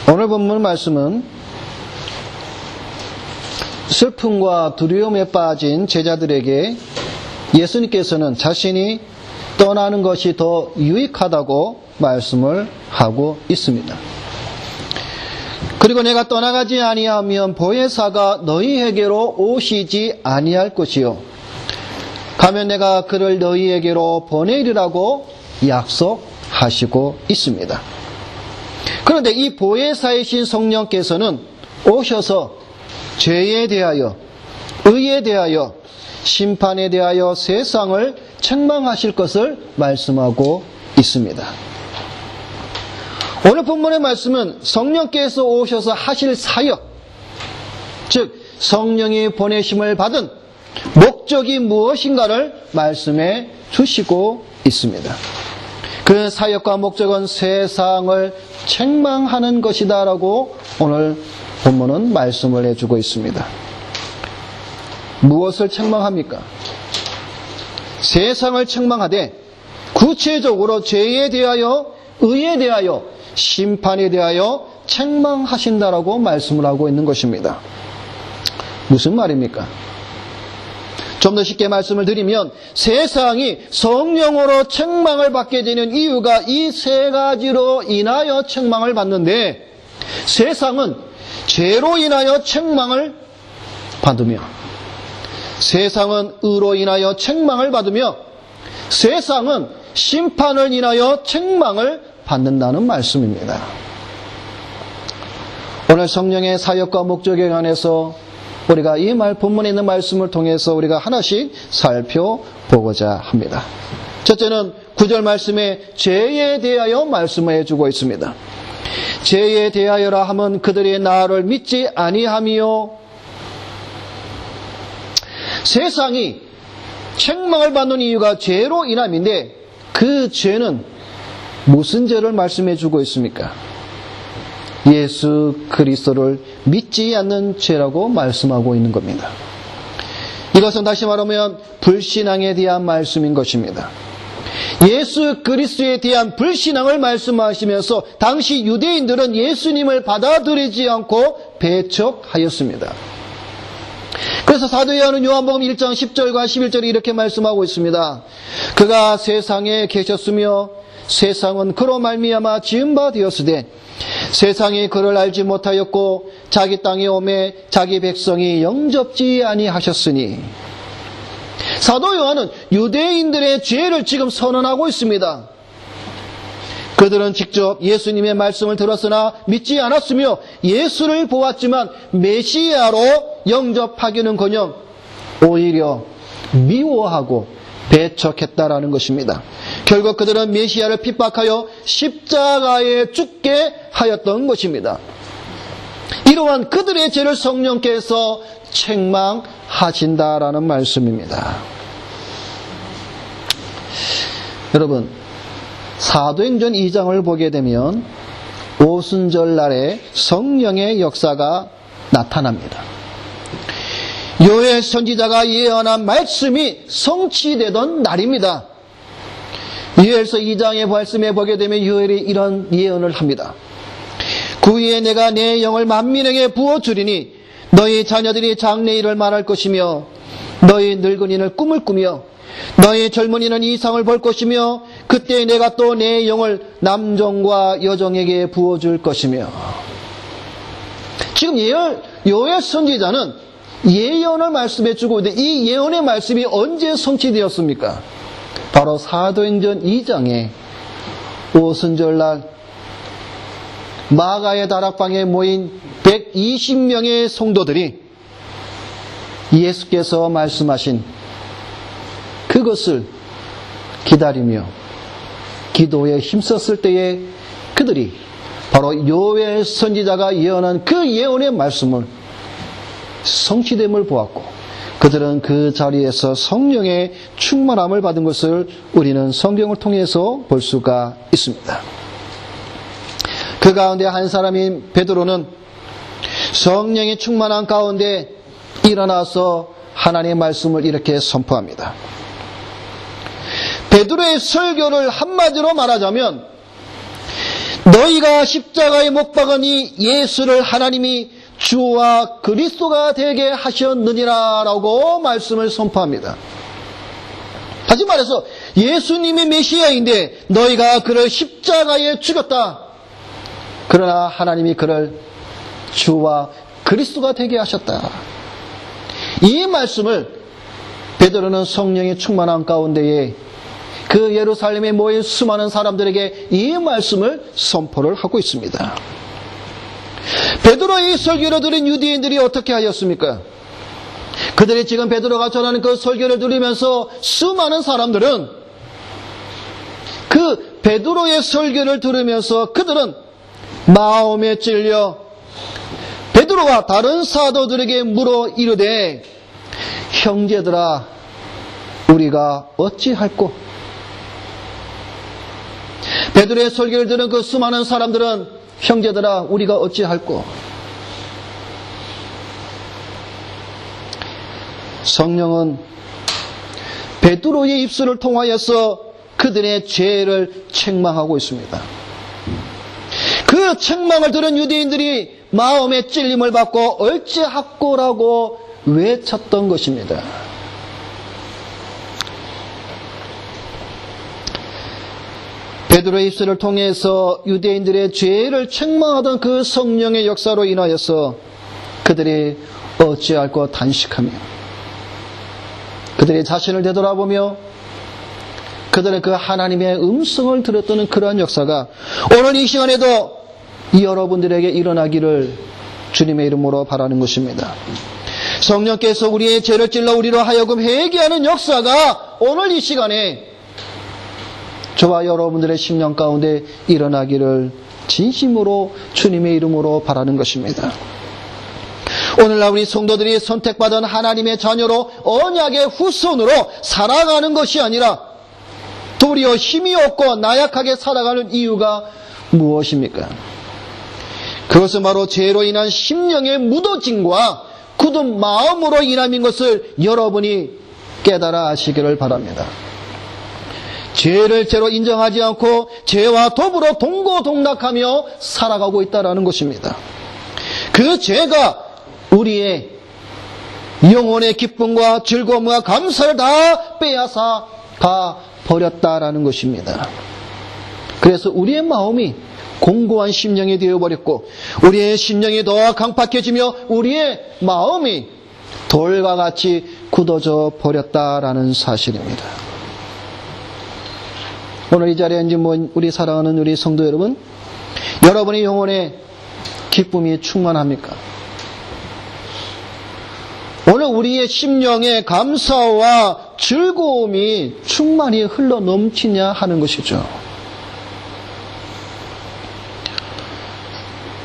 오늘 본문 말씀은 슬픔과 두려움에 빠진 제자들에게 예수님께서는 자신이 떠나는 것이 더 유익하다고 말씀을 하고 있습니다. 그리고 내가 떠나가지 아니하면 보혜사가 너희에게로 오시지 아니할 것이요 가면 내가 그를 너희에게로 보내리라고 약속하시고 있습니다. 그런데 이 보혜사이신 성령께서는 오셔서 죄에 대하여, 의에 대하여, 심판에 대하여 세상을 책망하실 것을 말씀하고 있습니다. 오늘 본문의 말씀은 성령께서 오셔서 하실 사역, 즉 성령이 보내심을 받은 목적이 무엇인가를 말씀해 주시고 있습니다. 그 사역과 목적은 세상을 책망하는 것이다 라고 오늘 본문은 말씀을 해주고 있습니다. 무엇을 책망합니까? 세상을 책망하되 구체적으로 죄에 대하여, 의에 대하여, 심판에 대하여 책망하신다라고 말씀을 하고 있는 것입니다. 무슨 말입니까? 좀 더 쉽게 말씀을 드리면 세상이 성령으로 책망을 받게 되는 이유가 이 세 가지로 인하여 책망을 받는데, 세상은 죄로 인하여 책망을 받으며, 세상은 의로 인하여 책망을 받으며, 세상은 심판을 인하여 책망을 받는다는 말씀입니다. 오늘 성령의 사역과 목적에 관해서 우리가 이 본문에 있는 말씀을 통해서 우리가 하나씩 살펴보고자 합니다. 첫째는 9절 말씀에 죄에 대하여 말씀을 해주고 있습니다. 죄에 대하여라 하면 그들이 나를 믿지 아니하며, 세상이 책망을 받는 이유가 죄로 인함인데 그 죄는 무슨 죄를 말씀해 주고 있습니까? 예수 그리스도를 믿지 않는 죄라고 말씀하고 있는 겁니다. 이것은 다시 말하면 불신앙에 대한 말씀인 것입니다. 예수 그리스도에 대한 불신앙을 말씀하시면서 당시 유대인들은 예수님을 받아들이지 않고 배척하였습니다. 그래서 사도 요한복음 1장 10절과 11절이 이렇게 말씀하고 있습니다. 그가 세상에 계셨으며 세상은 그로 말미암아 지은 바 되었으되 세상이 그를 알지 못하였고 자기 땅에 오매 자기 백성이 영접지 아니하셨으니. 사도 요한은 유대인들의 죄를 지금 선언하고 있습니다. 그들은 직접 예수님의 말씀을 들었으나 믿지 않았으며 예수를 보았지만 메시아로 영접하기는커녕 오히려 미워하고 배척했다라는 것입니다. 결국 그들은 메시아를 핍박하여 십자가에 죽게 하였던 것입니다. 이러한 그들의 죄를 성령께서 책망하신다라는 말씀입니다. 여러분, 사도행전 2장을 보게 되면 오순절날에 성령의 역사가 나타납니다. 요엘 선지자가 예언한 말씀이 성취되던 날입니다. 요엘서 2장의 말씀에 보게 되면 요엘이 이런 예언을 합니다. 그후에 내가 내 영을 만민에게 부어주리니 너희 자녀들이 장래일을 말할 것이며 너희 늙은이는 꿈을 꾸며 너희 젊은이는 이상을 볼 것이며 그때 내가 또 내 영을 남종과 여종에게 부어줄 것이며. 지금 요엘 선지자는 예언을 말씀해 주고 있는데 이 예언의 말씀이 언제 성취되었습니까? 바로 사도행전 2장에 오순절날 마가의 다락방에 모인 120명의 성도들이 예수께서 말씀하신 그것을 기다리며 기도에 힘썼을 때에 그들이 바로 요엘 선지자가 예언한 그 예언의 말씀을 성취됨을 보았고 그들은 그 자리에서 성령의 충만함을 받은 것을 우리는 성경을 통해서 볼 수가 있습니다. 그 가운데 한 사람인 베드로는 성령의 충만한 가운데 일어나서 하나님의 말씀을 이렇게 선포합니다. 베드로의 설교를 한마디로 말하자면 너희가 십자가에 못 박은 이 예수를 하나님이 주와 그리스도가 되게 하셨느니라 라고 말씀을 선포합니다. 다시 말해서 예수님이 메시아인데 너희가 그를 십자가에 죽였다. 그러나 하나님이 그를 주와 그리스도가 되게 하셨다. 이 말씀을 베드로는 성령이 충만한 가운데에 그 예루살렘에 모인 수많은 사람들에게 이 말씀을 선포를 하고 있습니다. 베드로의 설교를 들은 유대인들이 어떻게 하였습니까? 그들이 지금 베드로가 전하는 그 설교를 들으면서 수많은 사람들은 그 베드로의 설교를 들으면서 그들은 마음에 찔려 베드로가 다른 사도들에게 물어 이르되 형제들아 우리가 어찌할꼬? 베드로의 설교를 들은 그 수많은 사람들은 형제들아 우리가 어찌할꼬? 성령은 베드로의 입술을 통하여서 그들의 죄를 책망하고 있습니다. 그 책망을 들은 유대인들이 마음의 찔림을 받고 어찌할꼬라고 외쳤던 것입니다. 베드로의 입술을 통해서 유대인들의 죄를 책망하던 그 성령의 역사로 인하여서 그들이 어찌할꼬 단식하며 그들의 자신을 되돌아보며 그들의 그 하나님의 음성을 들었던 그러한 역사가 오늘 이 시간에도 여러분들에게 일어나기를 주님의 이름으로 바라는 것입니다. 성령께서 우리의 죄를 찔러 우리로 하여금 회개하는 역사가 오늘 이 시간에 저와 여러분들의 심령 가운데 일어나기를 진심으로 주님의 이름으로 바라는 것입니다. 오늘날 우리 성도들이 선택받은 하나님의 자녀로 언약의 후손으로 살아가는 것이 아니라 도리어 힘이 없고 나약하게 살아가는 이유가 무엇입니까? 그것은 바로 죄로 인한 심령의 무뎌짐과 굳은 마음으로 인함인 것을 여러분이 깨달아 아시기를 바랍니다. 죄를 죄로 인정하지 않고 죄와 더불어 동고동락하며 살아가고 있다는 것입니다. 그 죄가 우리의 영혼의 기쁨과 즐거움과 감사를 다 빼앗아 가 버렸다라는 것입니다. 그래서 우리의 마음이 공고한 심령이 되어버렸고 우리의 심령이 더 강팍해지며 우리의 마음이 돌과 같이 굳어져 버렸다라는 사실입니다. 오늘 이 자리에 앉은 우리 사랑하는 우리 성도 여러분, 여러분의 영혼에 기쁨이 충만합니까? 오늘 우리의 심령에 감사와 즐거움이 충만히 흘러 넘치냐 하는 것이죠.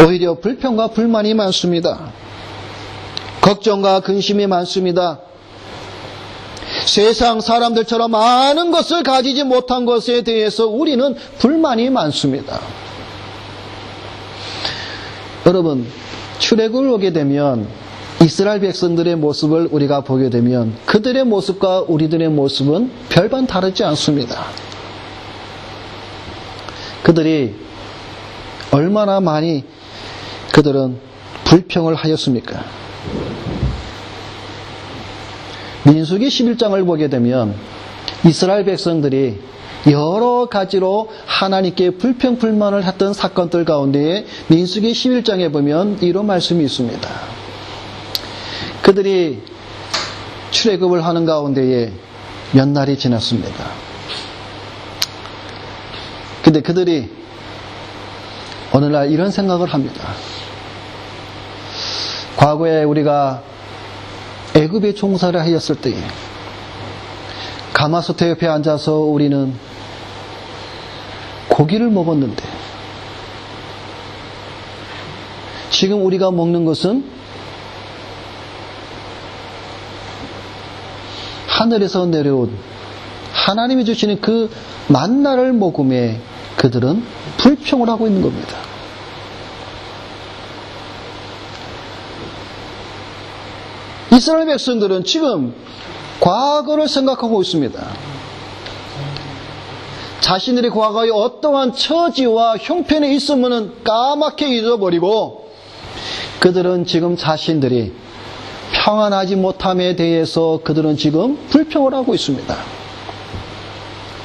오히려 불평과 불만이 많습니다. 걱정과 근심이 많습니다. 세상 사람들처럼 많은 것을 가지지 못한 것에 대해서 우리는 불만이 많습니다. 여러분, 출애굽을 오게 되면 이스라엘 백성들의 모습을 우리가 보게 되면 그들의 모습과 우리들의 모습은 별반 다르지 않습니다. 그들이 얼마나 많이 그들은 불평을 하였습니까? 민수기 11장을 보게 되면 이스라엘 백성들이 여러 가지로 하나님께 불평 불만을 했던 사건들 가운데에 민수기 11장에 보면 이런 말씀이 있습니다. 그들이 출애굽을 하는 가운데에 몇 날이 지났습니다. 근데 그들이 어느 날 이런 생각을 합니다. 과거에 우리가 애굽에 종사를 하였을 때에 가마솥 옆에 앉아서 우리는 고기를 먹었는데 지금 우리가 먹는 것은 하늘에서 내려온 하나님이 주시는 그 만나를 먹음에 그들은 불평을 하고 있는 겁니다. 이스라엘 백성들은 지금 과거를 생각하고 있습니다. 자신들이 과거에 어떠한 처지와 형편에 있으면 까맣게 잊어버리고 그들은 지금 자신들이 평안하지 못함에 대해서 그들은 지금 불평을 하고 있습니다.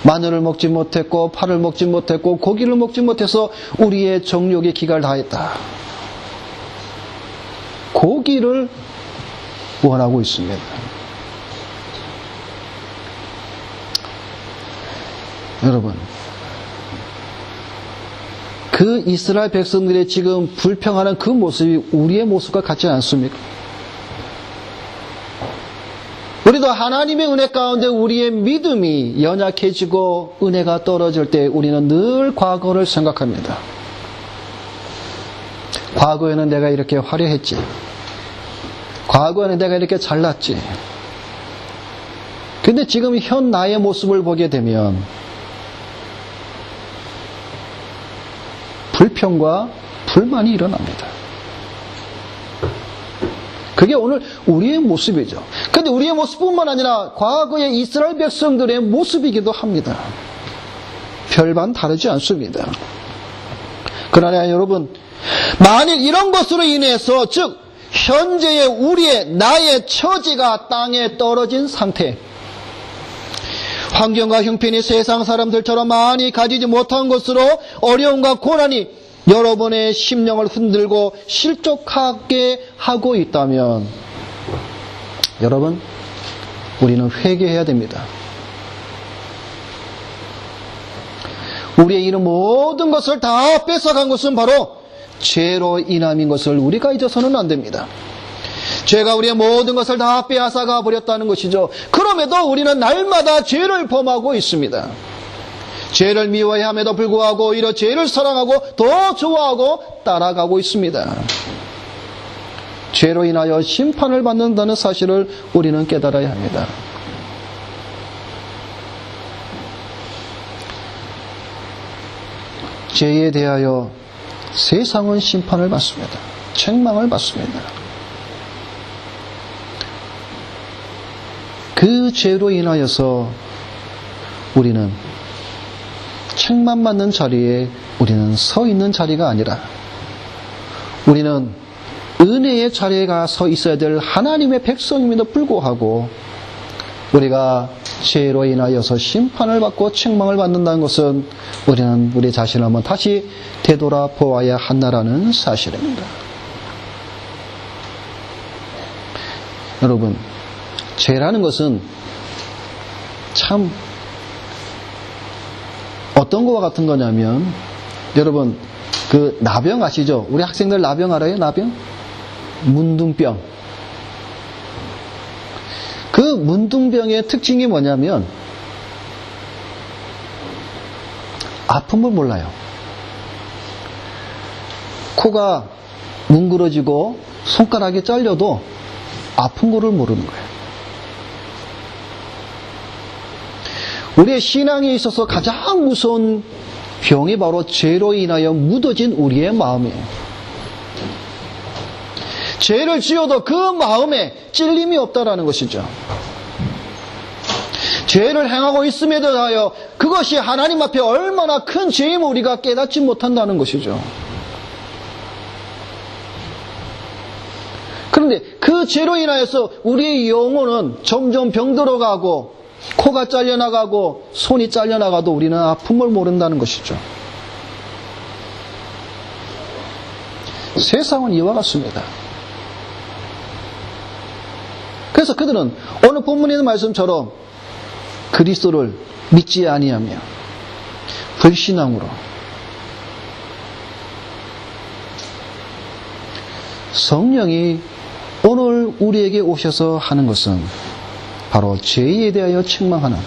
마늘을 먹지 못했고 파를 먹지 못했고 고기를 먹지 못해서 우리의 정욕의 기가를 다했다. 고기를 원하고 있습니다. 여러분, 그 이스라엘 백성들이 지금 불평하는 그 모습이 우리의 모습과 같지 않습니까? 우리도 하나님의 은혜 가운데 우리의 믿음이 연약해지고 은혜가 떨어질 때 우리는 늘 과거를 생각합니다. 과거에는 내가 이렇게 화려했지. 과거에는 내가 이렇게 잘났지. 근데 지금 현 나의 모습을 보게 되면 불평과 불만이 일어납니다. 그게 오늘 우리의 모습이죠. 그런데 우리의 모습뿐만 아니라 과거의 이스라엘 백성들의 모습이기도 합니다. 별반 다르지 않습니다. 그러나 여러분, 만일 이런 것으로 인해서 즉 현재의 우리의 나의 처지가 땅에 떨어진 상태, 환경과 형편이 세상 사람들처럼 많이 가지지 못한 것으로 어려움과 고난이 여러분의 심령을 흔들고 실족하게 하고 있다면 여러분, 우리는 회개해야 됩니다. 우리의 이런 모든 것을 다 뺏어간 것은 바로 죄로 인함인 것을 우리가 잊어서는 안 됩니다. 죄가 우리의 모든 것을 다 빼앗아가 버렸다는 것이죠. 그럼에도 우리는 날마다 죄를 범하고 있습니다. 죄를 미워해야 함에도 불구하고 오히려 죄를 사랑하고 더 좋아하고 따라가고 있습니다. 죄로 인하여 심판을 받는다는 사실을 우리는 깨달아야 합니다. 죄에 대하여 세상은 심판을 받습니다. 책망을 받습니다. 그 죄로 인하여서 우리는 책망받는 자리에 우리는 서 있는 자리가 아니라 우리는 은혜의 자리에 가서 있어야 될 하나님의 백성임에도 불구하고 우리가 죄로 인하여서 심판을 받고 책망을 받는다는 것은 우리는 우리 자신을 한번 다시 되돌아보아야 한다라는 사실입니다. 여러분, 죄라는 것은 참 어떤 거와 같은 거냐면, 여러분 그 나병 아시죠? 우리 학생들 나병 알아요? 나병? 문둥병. 그 문둥병의 특징이 뭐냐면 아픔을 몰라요. 코가 뭉그러지고 손가락이 잘려도 아픈 거를 모르는 거예요. 우리의 신앙에 있어서 가장 무서운 병이 바로 죄로 인하여 묻어진 우리의 마음이에요. 죄를 지어도 그 마음에 찔림이 없다라는 것이죠. 죄를 행하고 있음에도 하여 그것이 하나님 앞에 얼마나 큰 죄임을 우리가 깨닫지 못한다는 것이죠. 그런데 그 죄로 인하여서 우리의 영혼은 점점 병들어가고 코가 잘려나가고 손이 잘려나가도 우리는 아픔을 모른다는 것이죠. 세상은 이와 같습니다. 그래서 그들은 오늘 본문에 있는 말씀처럼 그리스도를 믿지 아니하며 불신앙으로 성령이 오늘 우리에게 오셔서 하는 것은 바로 죄에 대하여 책망하는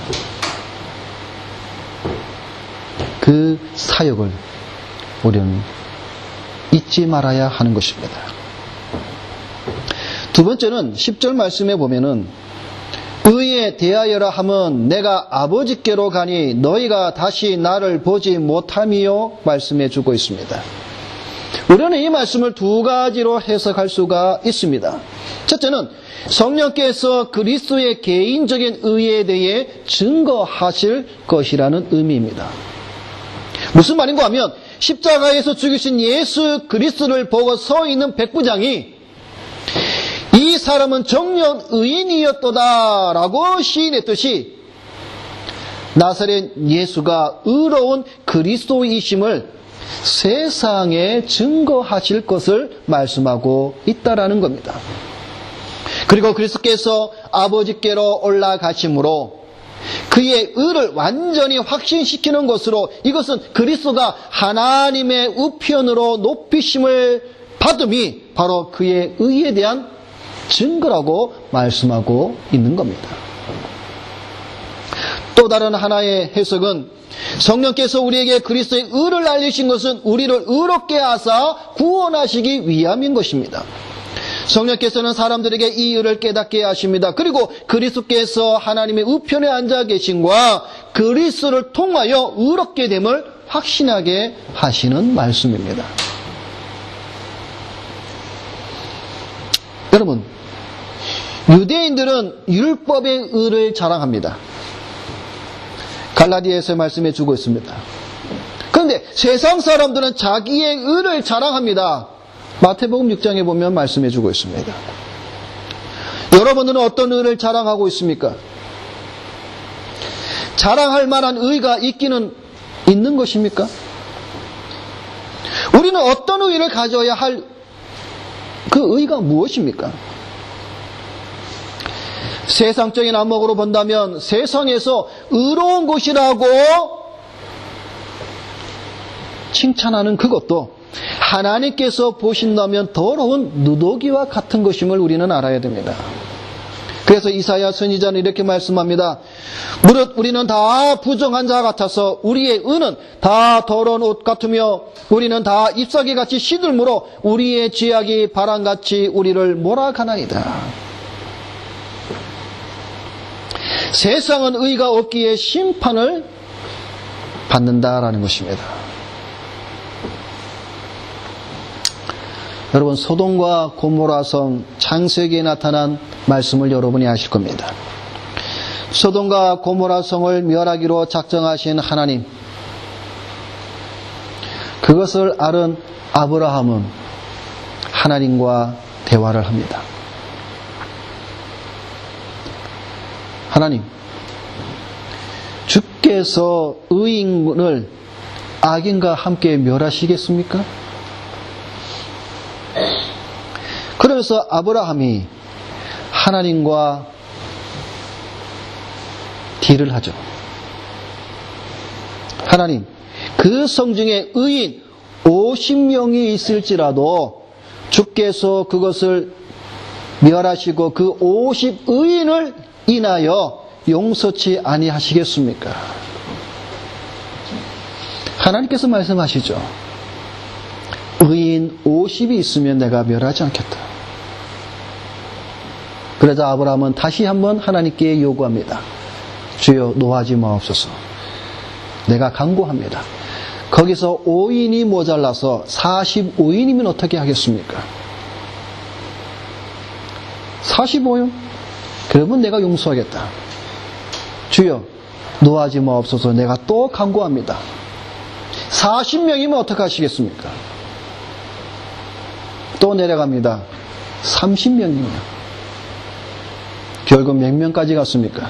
그 사역을 우리는 잊지 말아야 하는 것입니다. 두 번째는 10절 말씀에 보면은 의에 대하여라 함은 내가 아버지께로 가니 너희가 다시 나를 보지 못함이요 말씀해 주고 있습니다. 우리는 이 말씀을 두 가지로 해석할 수가 있습니다. 첫째는 성령께서 그리스도의 개인적인 의에 대해 증거하실 것이라는 의미입니다. 무슨 말인가 하면 십자가에서 죽이신 예수 그리스도를 보고 서 있는 백부장이 이 사람은 정녕 의인이었도다라고 시인했듯이 나사렛 예수가 의로운 그리스도이심을 세상에 증거하실 것을 말씀하고 있다라는 겁니다. 그리고 그리스도께서 아버지께로 올라가심으로 그의 의를 완전히 확신시키는 것으로 이것은 그리스도가 하나님의 우편으로 높이심을 받음이 바로 그의 의에 대한 증거라고 말씀하고 있는 겁니다. 또 다른 하나의 해석은 성령께서 우리에게 그리스도의 의를 알리신 것은 우리를 의롭게 하사 구원하시기 위함인 것입니다. 성령께서는 사람들에게 이 의를 깨닫게 하십니다. 그리고 그리스도께서 하나님의 우편에 앉아 계심과 그리스도를 통하여 의롭게 됨을 확신하게 하시는 말씀입니다. 여러분, 유대인들은 율법의 의를 자랑합니다. 갈라디아에서 말씀해 주고 있습니다. 그런데 세상 사람들은 자기의 의를 자랑합니다. 마태복음 6장에 보면 말씀해 주고 있습니다. 여러분들은 어떤 의를 자랑하고 있습니까? 자랑할 만한 의가 있기는 있는 것입니까? 우리는 어떤 의를 가져야 할 그 의가 무엇입니까? 세상적인 안목으로 본다면 세상에서 의로운 것이라고 칭찬하는 그것도 하나님께서 보신다면 더러운 누더기와 같은 것임을 우리는 알아야 됩니다. 그래서 이사야 선지자는 이렇게 말씀합니다. 무릇 우리는 다 부정한 자 같아서 우리의 의는 다 더러운 옷 같으며 우리는 다 잎사귀같이 시들므로 우리의 죄악이 바람같이 우리를 몰아가나이다. 세상은 의가 없기에 심판을 받는다라는 것입니다. 여러분, 소돔과 고모라성 창세기에 나타난 말씀을 여러분이 아실 겁니다. 소돔과 고모라성을 멸하기로 작정하신 하나님, 그것을 알은 아브라함은 하나님과 대화를 합니다. 하나님, 주께서 의인을 악인과 함께 멸하시겠습니까? 그러면서 아브라함이 하나님과 딜을 하죠. 하나님, 그 성중에 의인 50명이 있을지라도 주께서 그것을 멸하시고 그 50의인을 인하여 용서치 아니하시겠습니까? 하나님께서 말씀하시죠. 의인 50이 있으면 내가 멸하지 않겠다. 그러자 아브라함은 다시 한번 하나님께 요구합니다. 주여, 노하지 마옵소서. 내가 간구합니다. 거기서 5인이 모자라서 45인이면 어떻게 하겠습니까? 45요? 그러면 내가 용서하겠다. 주여, 노하지 마옵소서. 내가 또 간구합니다. 40명이면 어떻게 하시겠습니까? 또 내려갑니다. 30명이면 결국 몇 명까지 갔습니까?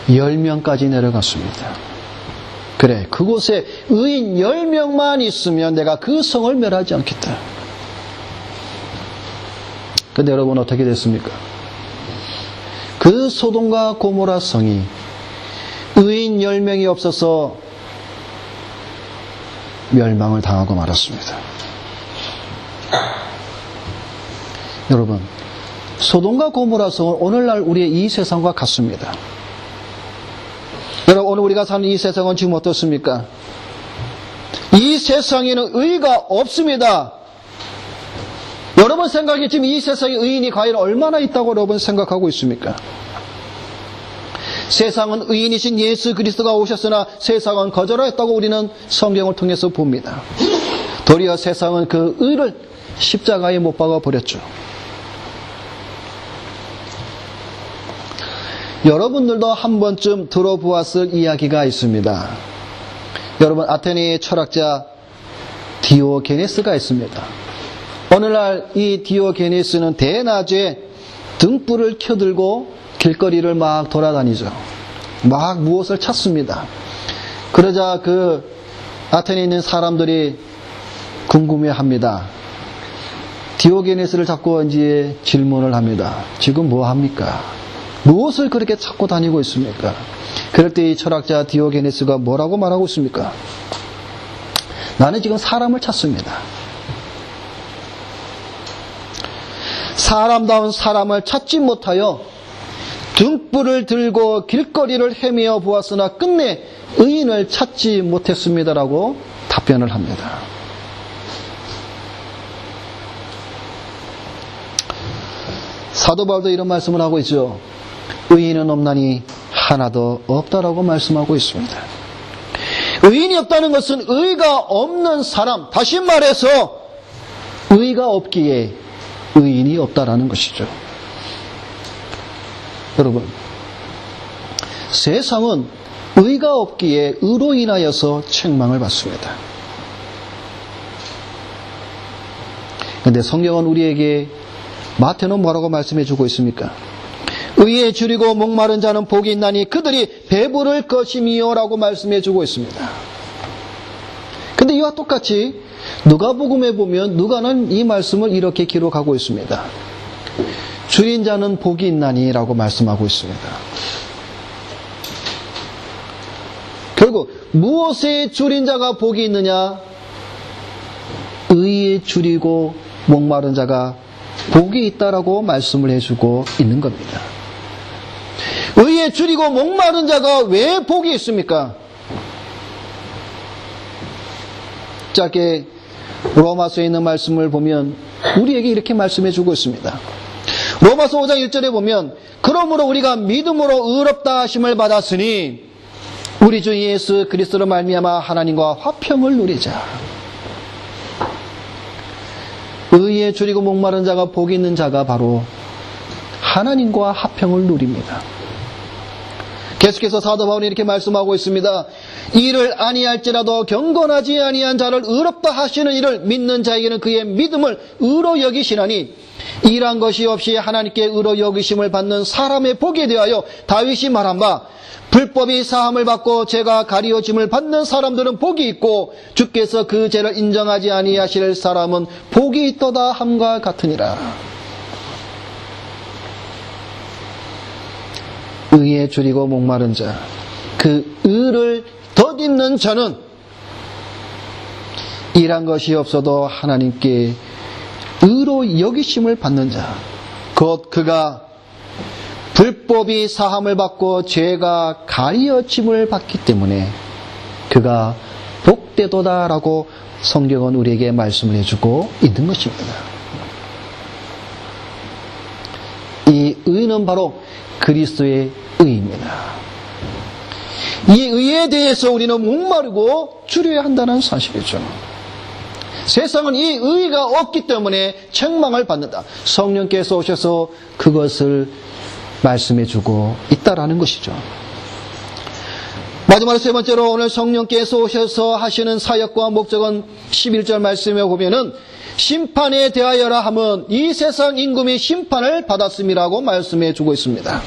10명까지 내려갔습니다. 그래, 그곳에 의인 10명만 있으면 내가 그 성을 멸하지 않겠다. 근데 여러분 어떻게 됐습니까? 그 소돔과 고모라 성이 의인 10명이 없어서 멸망을 당하고 말았습니다. 여러분, 소돔과 고모라 성은 오늘날 우리의 이 세상과 같습니다. 여러분, 오늘 우리가 사는 이 세상은 지금 어떻습니까? 이 세상에는 의가 없습니다. 여러분 생각에 지금 이 세상에 의인이 과연 얼마나 있다고 여러분 생각하고 있습니까? 세상은 의인이신 예수 그리스도가 오셨으나 세상은 거절하였다고 우리는 성경을 통해서 봅니다. 도리어 세상은 그 의를 십자가에 못 박아 버렸죠. 여러분들도 한 번쯤 들어보았을 이야기가 있습니다. 여러분, 아테네의 철학자 디오게네스가 있습니다. 오늘날 이 디오게네스는 대낮에 등불을 켜들고 길거리를 막 돌아다니죠. 막 무엇을 찾습니다. 그러자 그 아테네에 있는 사람들이 궁금해합니다. 디오게네스를 잡고 이제 질문을 합니다. 지금 뭐 합니까? 무엇을 그렇게 찾고 다니고 있습니까? 그럴 때 이 철학자 디오게네스가 뭐라고 말하고 있습니까? 나는 지금 사람을 찾습니다. 사람다운 사람을 찾지 못하여 등불을 들고 길거리를 헤매어 보았으나 끝내 의인을 찾지 못했습니다라고 답변을 합니다. 사도 바울도 이런 말씀을 하고 있죠. 의인은 없나니 하나도 없다라고 말씀하고 있습니다. 의인이 없다는 것은 의가 없는 사람, 다시 말해서 의가 없기에 의인이 없다라는 것이죠. 여러분, 세상은 의가 없기에 의로 인하여서 책망을 받습니다. 그런데 성경은 우리에게 마태는 뭐라고 말씀해 주고 있습니까? 의에 줄이고 목마른 자는 복이 있나니 그들이 배부를 것임이요 라고 말씀해 주고 있습니다. 근데 이와 똑같이 누가복음에 보면 누가는 이 말씀을 이렇게 기록하고 있습니다. 줄인 자는 복이 있나니 라고 말씀하고 있습니다. 결국 무엇에 줄인 자가 복이 있느냐? 의에 줄이고 목마른 자가 복이 있다라고 말씀을 해주고 있는 겁니다. 의에 줄이고 목마른 자가 왜 복이 있습니까? 짧게 로마서에 있는 말씀을 보면 우리에게 이렇게 말씀해 주고 있습니다. 로마서 5장 1절에 보면 그러므로 우리가 믿음으로 의롭다 하심을 받았으니 우리 주 예수 그리스도로 말미암아 하나님과 화평을 누리자. 의에 줄이고 목마른 자가 복이 있는 자가 바로 하나님과 화평을 누립니다. 계속해서 사도 바울이 이렇게 말씀하고 있습니다. 이를 아니할지라도 경건하지 아니한 자를 의롭다 하시는 이를 믿는 자에게는 그의 믿음을 의로 여기시나니 이란 것이 없이 하나님께 의로 여기심을 받는 사람의 복에 대하여 다윗이 말한 바 불법이 사함을 받고 죄가 가리워짐을 받는 사람들은 복이 있고 주께서 그 죄를 인정하지 아니하실 사람은 복이 있도다 함과 같으니라. 의에 줄이고 목마른 자, 그 의를 덧입는 자는 이란 것이 없어도 하나님께 의로 여기심을 받는 자, 곧 그가 불법이 사함을 받고 죄가 가리어짐을 받기 때문에 그가 복되도다라고 성경은 우리에게 말씀을 해주고 있는 것입니다. 이 의는 바로 그리스도의 의입니다. 이 의에 대해서 우리는 목마르고 줄여야 한다는 사실이죠. 세상은 이 의가 없기 때문에 책망을 받는다. 성령께서 오셔서 그것을 말씀해주고 있다라는 것이죠. 마지막으로 세 번째로 오늘 성령께서 오셔서 하시는 사역과 목적은 11절 말씀에 보면은 심판에 대하여라 함은 이 세상 임금이 심판을 받았음이라고 말씀해주고 있습니다.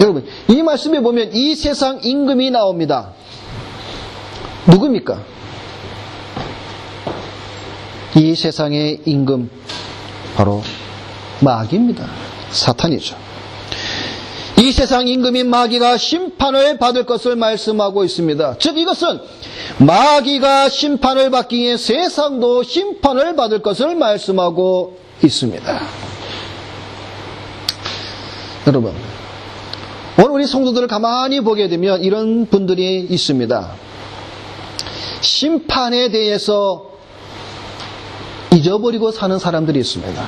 여러분, 이 말씀에 보면 이 세상 임금이 나옵니다. 누굽니까? 이 세상의 임금, 바로 마귀입니다. 사탄이죠. 이 세상 임금인 마귀가 심판을 받을 것을 말씀하고 있습니다. 즉 이것은 마귀가 심판을 받기 위해 세상도 심판을 받을 것을 말씀하고 있습니다. 여러분, 오늘 우리 성도들을 가만히 보게 되면 이런 분들이 있습니다. 심판에 대해서 잊어버리고 사는 사람들이 있습니다.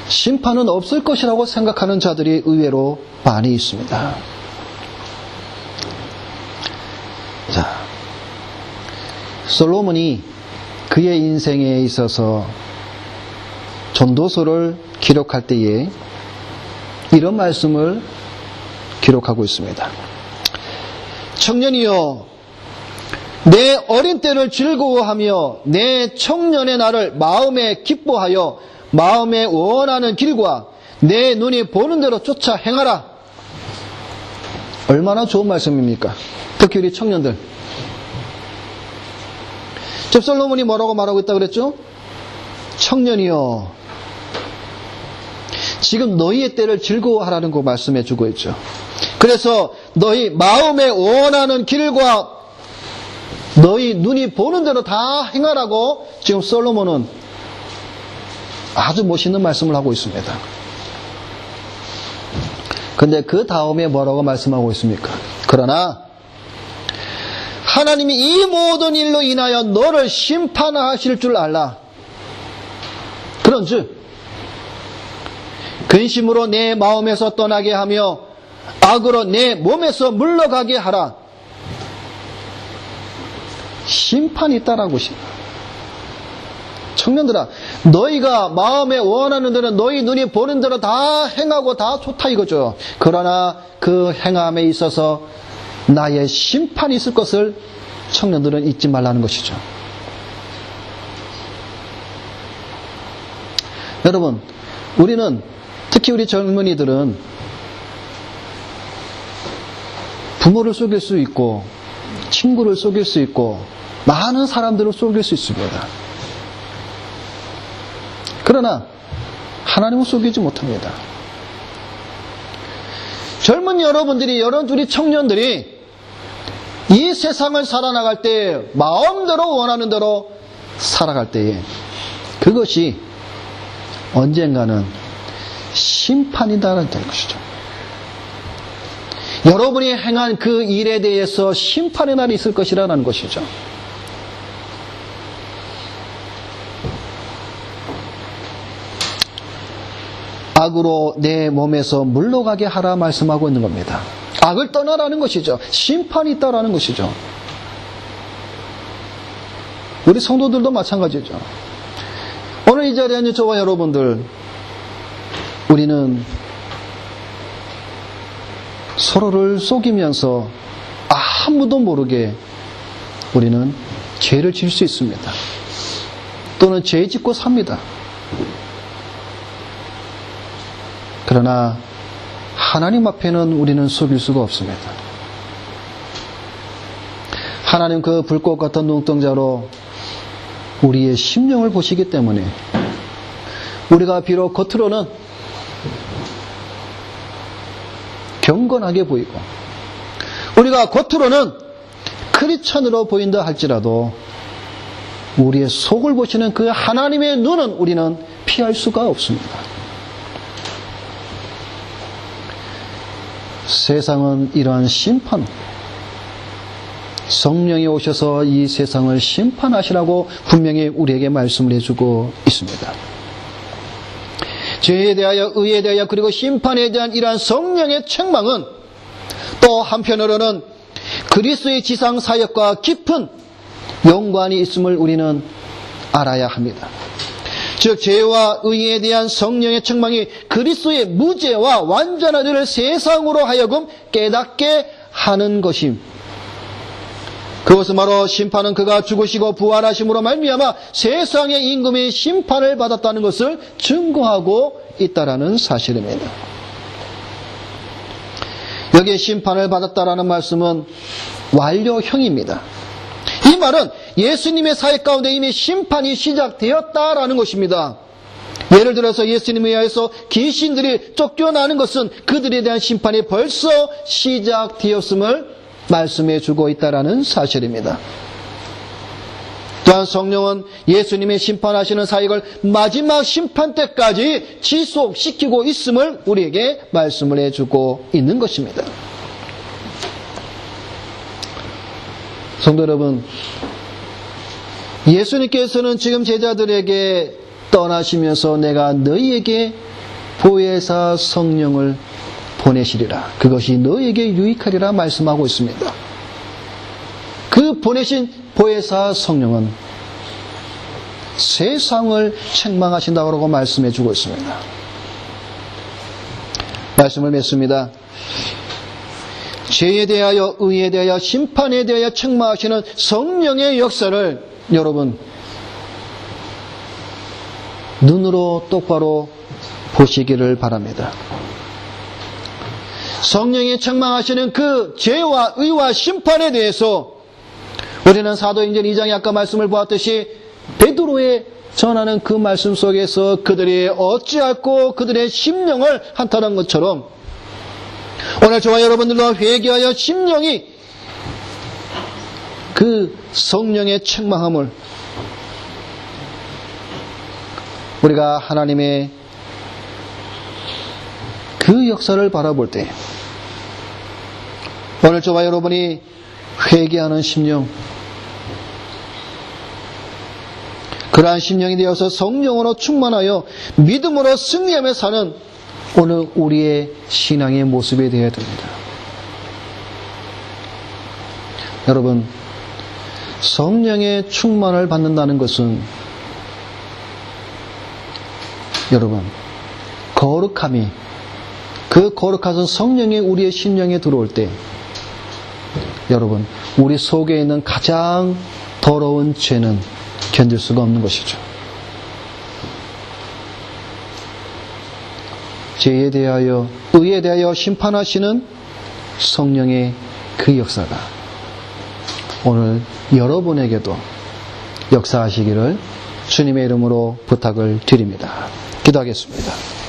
심판은 없을 것이라고 생각하는 자들이 의외로 많이 있습니다. 자, 솔로몬이 그의 인생에 있어서 전도서를 기록할 때에 이런 말씀을 기록하고 있습니다. 청년이여, 내 어린 때를 즐거워하며 내 청년의 날을 마음에 기뻐하여 마음에 원하는 길과 내 눈이 보는 대로 쫓아 행하라. 얼마나 좋은 말씀입니까? 특히 우리 청년들. 지금 솔로몬이 뭐라고 말하고 있다고 그랬죠? 청년이여, 지금 너희의 때를 즐거워하라는 거 말씀해 주고 있죠. 그래서 너희 마음에 원하는 길과 너희 눈이 보는 대로 다 행하라고 지금 솔로몬은 아주 멋있는 말씀을 하고 있습니다. 근데 그 다음에 뭐라고 말씀하고 있습니까? 그러나 하나님이 이 모든 일로 인하여 너를 심판하실 줄 알라. 그런즉 근심으로 내 마음에서 떠나게 하며 악으로 내 몸에서 물러가게 하라. 심판이 있다라고 하십니다. 청년들아, 너희가 마음에 원하는 대로 너희 눈이 보는 대로 다 행하고 다 좋다 이거죠. 그러나 그 행함에 있어서 나의 심판이 있을 것을 청년들은 잊지 말라는 것이죠. 여러분, 우리는 특히 우리 젊은이들은 부모를 속일 수 있고 친구를 속일 수 있고 많은 사람들을 속일 수 있습니다. 그러나 하나님은 속이지 못합니다. 젊은 여러분들이, 우리 청년들이 이 세상을 살아나갈 때 마음대로 원하는 대로 살아갈 때에 그것이 언젠가는 심판이다라는 것이죠. 여러분이 행한 그 일에 대해서 심판의 날이 있을 것이라는 것이죠. 악으로 내 몸에서 물러가게 하라 말씀하고 있는 겁니다. 악을 떠나라는 것이죠. 심판이 있다라는 것이죠. 우리 성도들도 마찬가지죠. 오늘 이 자리에 있는 저와 여러분들, 우리는 서로를 속이면서 아무도 모르게 우리는 죄를 지을 수 있습니다. 또는 죄 짓고 삽니다. 그러나 하나님 앞에는 우리는 속일 수가 없습니다. 하나님 그 불꽃 같은 눈동자로 우리의 심령을 보시기 때문에 우리가 비록 겉으로는 경건하게 보이고 우리가 겉으로는 크리스천으로 보인다 할지라도 우리의 속을 보시는 그 하나님의 눈은 우리는 피할 수가 없습니다. 세상은 이러한 심판, 성령이 오셔서 이 세상을 심판하시라고 분명히 우리에게 말씀을 해주고 있습니다. 죄에 대하여, 의에 대하여, 그리고 심판에 대한 이러한 성령의 책망은 또 한편으로는 그리스도의 지상 사역과 깊은 연관이 있음을 우리는 알아야 합니다. 즉 죄와 의에 대한 성령의 책망이 그리스도의 무죄와 완전한 의를 세상으로 하여금 깨닫게 하는 것임. 그것은 바로 심판은 그가 죽으시고 부활하심으로 말미암아 세상의 임금이 심판을 받았다는 것을 증거하고 있다라는 사실입니다. 여기에 심판을 받았다라는 말씀은 완료형입니다. 이 말은 예수님의 사역 가운데 이미 심판이 시작되었다라는 것입니다. 예를 들어서 예수님에 의해서 귀신들이 쫓겨나는 것은 그들에 대한 심판이 벌써 시작되었음을 말씀해 주고 있다라는 사실입니다. 또한 성령은 예수님의 심판하시는 사역을 마지막 심판 때까지 지속시키고 있음을 우리에게 말씀을 해주고 있는 것입니다. 성도 여러분, 예수님께서는 지금 제자들에게 떠나시면서 내가 너희에게 보혜사 성령을 보내시리라. 그것이 너희에게 유익하리라 말씀하고 있습니다. 그 그 보내신 보혜사 성령은 세상을 책망하신다고 말씀해 주고 있습니다. 말씀을 맺습니다. 죄에 대하여, 의에 대하여, 심판에 대하여 책망하시는 성령의 역사를 여러분 눈으로 똑바로 보시기를 바랍니다. 성령이 책망하시는 그 죄와 의와 심판에 대해서 우리는 사도행전 2장의 아까 말씀을 보았듯이 베드로의 전하는 그 말씀 속에서 그들이 어찌하고 그들의 심령을 한탄한 것처럼 오늘 저와 여러분들도 회개하여 심령이 그 성령의 책망함을 우리가 하나님의 그 역사를 바라볼 때 오늘 저와 여러분이 회개하는 심령, 그러한 심령이 되어서 성령으로 충만하여 믿음으로 승리하며 사는 오늘 우리의 신앙의 모습이 되어야 됩니다. 여러분, 성령의 충만을 받는다는 것은 여러분, 거룩함이 그 거룩한 성령이 우리의 심령에 들어올 때 여러분, 우리 속에 있는 가장 더러운 죄는 견딜 수가 없는 것이죠. 죄에 대하여, 의에 대하여 심판하시는 성령의 그 역사가 오늘 여러분에게도 역사하시기를 주님의 이름으로 부탁을 드립니다. 기도하겠습니다.